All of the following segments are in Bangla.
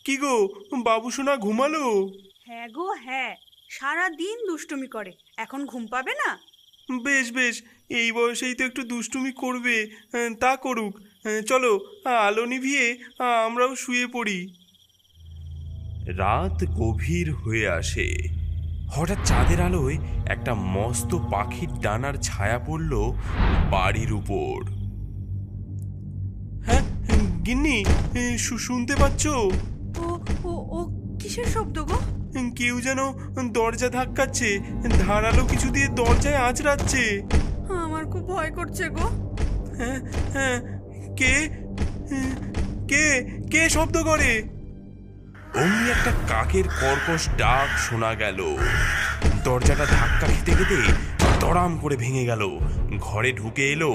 কি গো, বাবু সোনা ঘুমালো? হ্যাঁ গো হ্যাঁ, সারা দিন দুষ্টুমি করে, এখন ঘুম পাবে না? বেশ বেশ, এই বয়সেই তো একটু দুষ্টুমি করবে, তা করুক। চলো, আলো নিভিয়ে আমরাও শুয়ে পড়ি। রাত গভীর হয়ে আসে। হঠাৎ চাঁদের আলোয় একটা মস্ত পাখির ডানার ছায়া পড়ল বাড়ির উপর। হ্যাঁ গিন্নি, শুনতে পাচ্ছ? ও ও ও কিসের শব্দ গো? কেউ যেন দরজা ধাক্কাচ্ছে, ধারালো কিছু দিয়ে দরজায় আঁচড়াচ্ছে। আমার খুব ভয় করছে গো। হ্যাঁ হ্যাঁ, কে কে কে শব্দ করে? অমনি একটা কাকের কর্কশ ডাক শোনা গেল। দরজাটা ধাক্কা খেতে খেতে দড়াম করে ভেঙে গেল। ঘরে ঢুকে এলো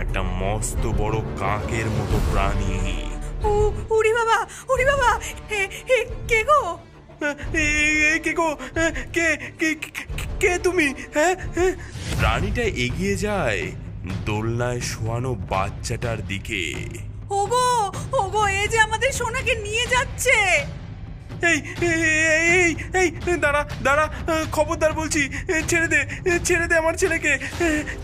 একটা মস্ত বড় কাকের মতো প্রাণী। ও উড়ি বাবা, উড়ি বাবা, কে গো? কে গো? কে কে কে তুমি? হ্যাঁ, প্রাণীটা এগিয়ে যায় দোলনায় শোয়ানো বাচ্চাটার দিকে। ওগো ওগো, এই যে আমাদের সোনাকে নিয়ে যাচ্ছে। এই এই এই দাঁড়া দাঁড়া, খবরদার বলছি, ছেড়ে দে, ছেড়ে দে আমার ছেলেকে,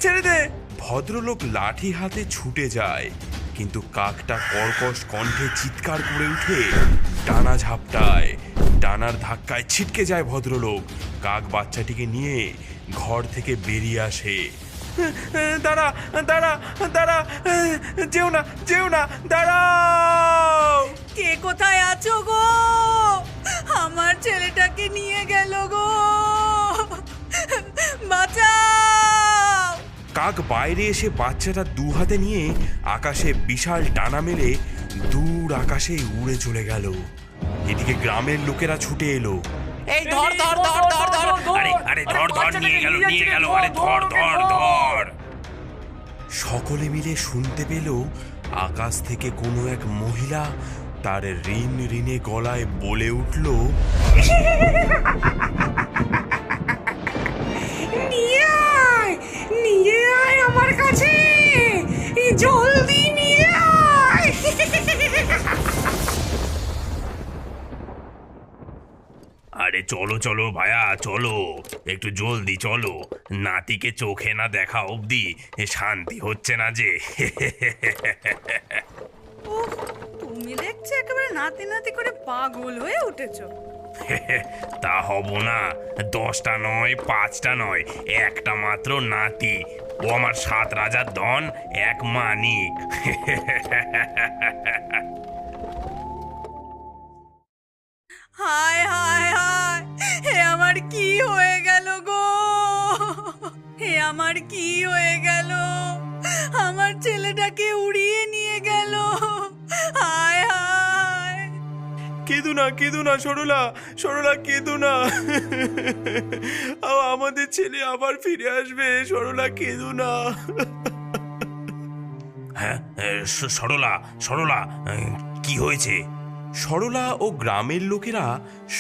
ছেড়ে দে। ভদ্রলোক লাঠি হাতে ছুটে যায়, কিন্তু কাকটা কর্কশ কণ্ঠে চিৎকার করে উঠে ডানা ঝাপটায়। ডানার ধাক্কায় ছিটকে যায় ভদ্রলোক। কাক বাচ্চাটিকে নিয়ে ঘর থেকে বেরিয়ে আসে। দাঁড়া দাঁড়া দাঁড়া, যেও না যেও না, দাঁড়াও। কে কোথায় আছো গো? আমার ছেলেটাকে নিয়ে গেল গো, বাঁচাও। কাক বাইরে এসে বাচ্চাটা দু হাতে নিয়ে আকাশে বিশাল ডানা মেলে দূর আকাশে উড়ে চলে গেল। এদিকে গ্রামের লোকেরা ছুটে এলো। এই ধর ধর ধর ধর ধর, আরে আরে ধর ধর, নিয়ে গেল নিয়ে গেল, আরে ধর ধর ধর। সকলে মিলে শুনতে পেল আকাশ থেকে কোনো এক মহিলা তার ঋণ ঋণে গলায় বলে উঠল, নিয়ে আয়, নিয়ে আয় আমার কাছে, জলদি নিয়ে আয়। আরে চলো চলো ভাইয়া, চলো একটু জলদি চলো, নাতিকে চোখে না দেখা অবধি শান্তি হচ্ছে না যে। উফ, তুমি দেখছি একেবারে নাতি নাতি করে পাগল হয়ে উঠেছো। তা হব না, 10টা নয় 5টা নয়, একটা মাত্র নাতি। ও আমার 7 রাজার ধন, এক মানিক। হায় হায় হায়, হে আমার কি হয়ে গেল গো, হে আমার কি হয়ে গেল, আমার ছেলেটাকে উড়িয়ে নিয়ে গেল। হায় হায়। কেঁদো না সরলা, সরলা কেঁদো না, আমাদের ছেলে আবার ফিরে আসবে, সরলা কেঁদো না। হ্যাঁ, সরলা সরলা, কি হয়েছে? সরলা ও গ্রামের লোকেরা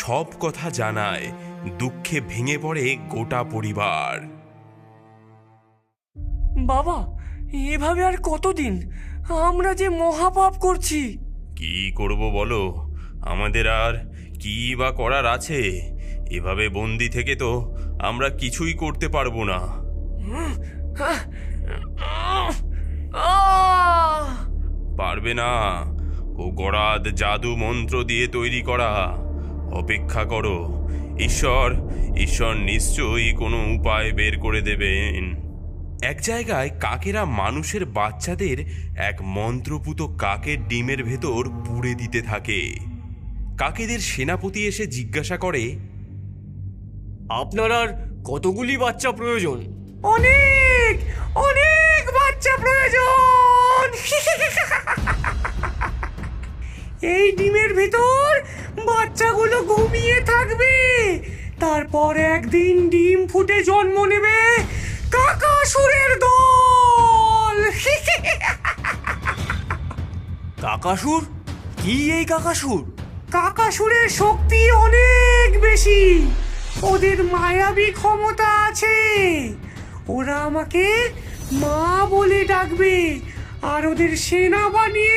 সব কথা জানায়। দুঃখে ভেঙে পড়ে গোটা পরিবার। বাবা, এভাবে আর কতদিন? আমরা যে মহাপাপ করছি। কি করব বলো, আমাদের আর কি বা করার আছে? এভাবে বন্দি থেকে তো আমরা কিছুই করতে পারবো না। পারবে না, ও গরাদ জাদু মন্ত্র দিয়ে তৈরি করা। অপেক্ষা করো, ঈশ্বর ঈশ্বর নিশ্চয়ই কোনো উপায় বের করে দেবেন। এক জায়গায় কাকেরা মানুষের বাচ্চাদের এক মন্ত্রপুত কাকের ডিমের ভেতর পুড়ে দিতে থাকে। কাকেদের সেনাপতি এসে জিজ্ঞাসা করে, আপনার আর কতগুলি বাচ্চা প্রয়োজন? অনেক অনেক বাচ্চা প্রয়োজন। এই ডিমের ভিতর বাচ্চাগুলো ঘুমিয়ে থাকবে, তারপর একদিন ডিম ফুটে জন্ম নেবে কাকাসুরের দল। কাকাসুর? কি এই কাকাসুর? কাকাসুরের শক্তি অনেক বেশি, ওদের মায়াবী ক্ষমতা আছে। ওরা আমাকে মা বলে ডাকবে আর ওদের সেনা বানিয়ে